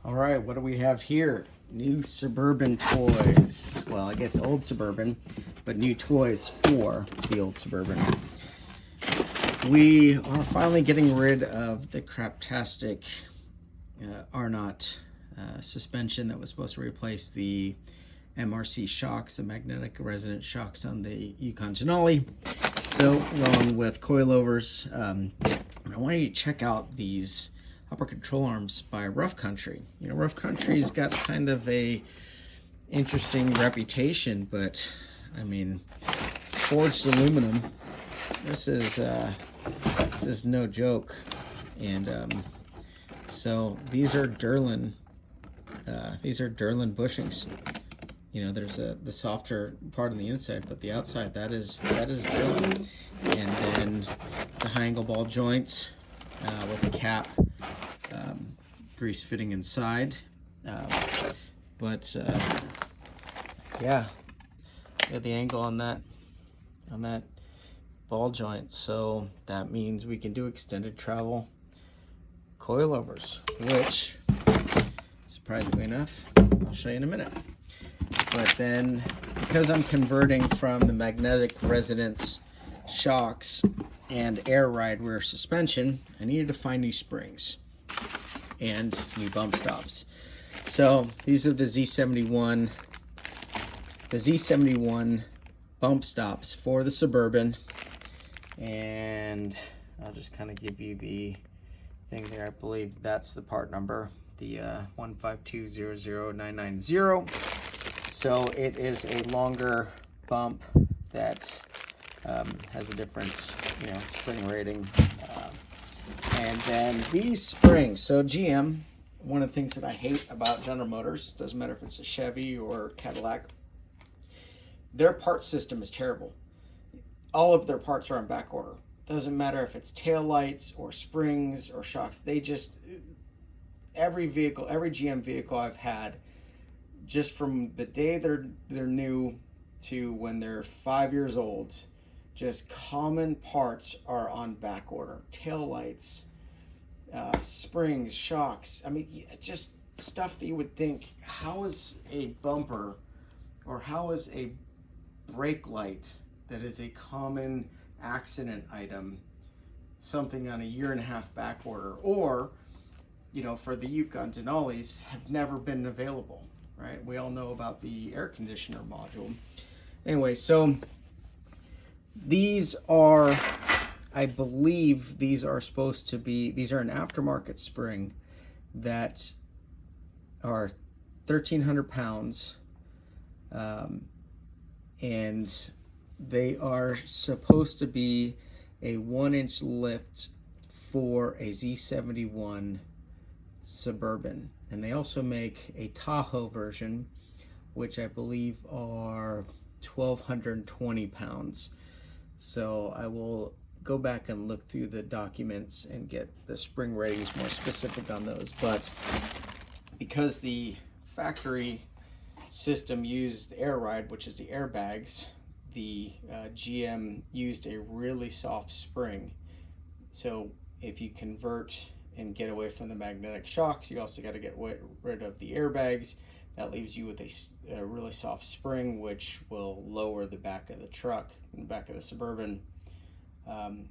All right, what do we have here? New Suburban toys. Well, I guess old Suburban, but new toys for the old Suburban. We are finally getting rid of the craptastic Arnott suspension that was supposed to replace the MRC shocks, the magnetic resonance shocks on the Yukon Denali. So, along with coilovers, I want you to check out these upper control arms by Rough Country. You know, Rough Country's got kind of a interesting reputation, but I mean, forged aluminum. This is no joke, and so these are Durlin. These are Durlin bushings. You know, there's the softer part on the inside, but the outside that is Durlin. And then the high angle ball joints with the cap. Grease fitting inside, but yeah, at the angle on that ball joint, so that means we can do extended travel coilovers, which surprisingly enough I'll show you in a minute. But then, because I'm converting from the magnetic resonance shocks and air ride rear suspension, I needed to find new springs and new bump stops. So these are the Z71 bump stops for the Suburban, and I'll just kind of give you the thing there. I believe that's the part number, the 152000990. So it is a longer bump that has a different, spring rating. And then these springs. So GM, one of the things that I hate about General Motors, doesn't matter if it's a Chevy or Cadillac, their part system is terrible. All of their parts are on back order. Doesn't matter if it's tail lights or springs or shocks. They just, every GM vehicle I've had, just from the day they're new to when they're 5 years old, just common parts are on back order. Tail lights, springs, shocks. I mean, just stuff that you would think, how is a bumper or how is a brake light that is a common accident item something on a 1.5 year back order? Or, for the Yukon Denalis, have never been available, right? We all know about the air conditioner module. Anyway, so these are, I believe these are supposed to be, these are an aftermarket spring that are 1,300 pounds, and they are supposed to be a 1-inch lift for a Z71 Suburban. And they also make a Tahoe version, which I believe are 1,220 pounds. So I will go back and look through the documents and get the spring ratings more specific on those. But because the factory system used air ride, which is the airbags, the GM used a really soft spring. So if you convert and get away from the magnetic shocks, you also got to get rid of the airbags. That leaves you with a really soft spring, which will lower the back of the truck, the back of the Suburban.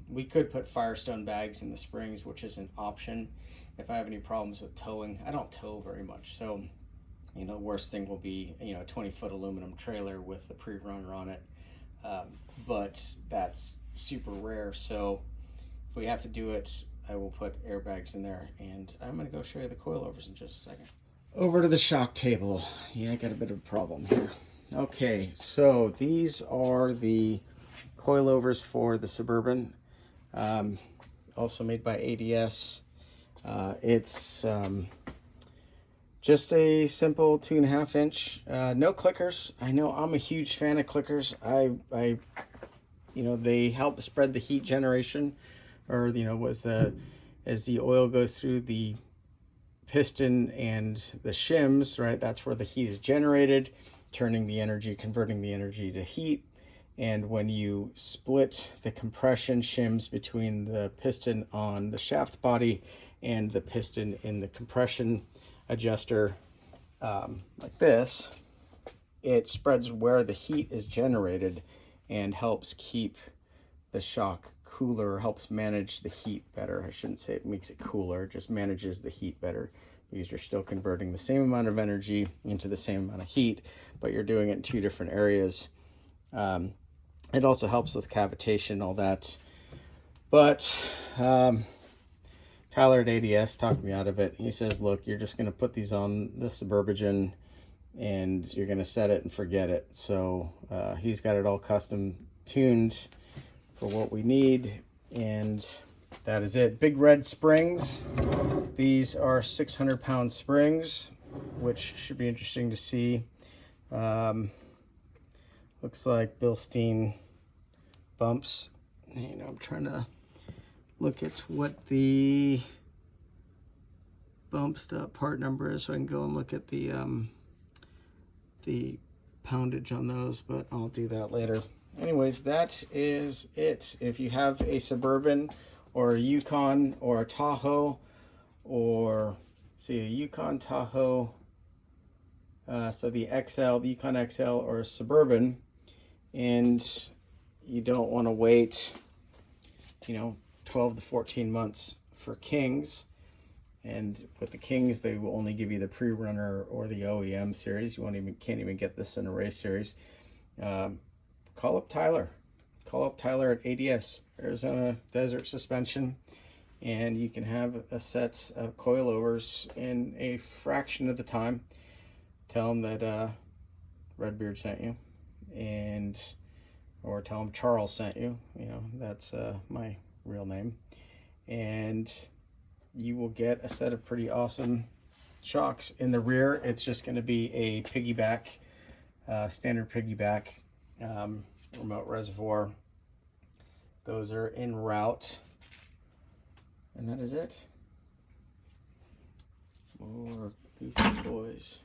We could put Firestone bags in the springs, which is an option if I have any problems with towing. I don't tow very much, so the worst thing will be a 20-foot aluminum trailer with the pre-runner on it, but that's super rare. So if we have to do it, I will put airbags in there, and I'm going to go show you the coilovers in just a second. Over to the shock table. Yeah, I got a bit of a problem here. Okay, so these are the coilovers for the Suburban, also made by ADS. It's just a simple 2.5 inch, no clickers. I know I'm a huge fan of clickers. I they help spread the heat generation, or as the oil goes through the piston and the shims, right? That's where the heat is generated, converting the energy to heat. And when you split the compression shims between the piston on the shaft body and the piston in the compression adjuster like this, it spreads where the heat is generated and helps keep the shock cooler, helps manage the heat better. I shouldn't say it makes it cooler, it just manages the heat better, because you're still converting the same amount of energy into the same amount of heat, but you're doing it in two different areas. It also helps with cavitation, all that. But Tyler at ADS talked me out of it. He says, look, you're just going to put these on the Suburban and you're going to set it and forget it. So he's got it all custom tuned for what we need, and that is it. Big red springs. These are 600-pound springs, which should be interesting to see. Looks like Bilstein bumps. You know, I'm trying to look at what the bump stop part number is so I can go and look at the poundage on those, but I'll do that later. Anyways, that is it. If you have a Suburban or a Yukon or a Tahoe, or see a Yukon Tahoe, so the XL, the Yukon XL or a Suburban, and you don't want to wait, 12 to 14 months for Kings. And with the Kings, they will only give you the pre-runner or the OEM series. You can't even get this in a race series. Call up Tyler. Call up Tyler at ADS, Arizona Desert Suspension, and you can have a set of coilovers in a fraction of the time. Tell them that Redbeard sent you, or tell them Charles sent you. That's my real name, and you will get a set of pretty awesome shocks. In the rear, it's just going to be a piggyback, standard piggyback, remote reservoir. Those are en route, and that is it. More goofy toys.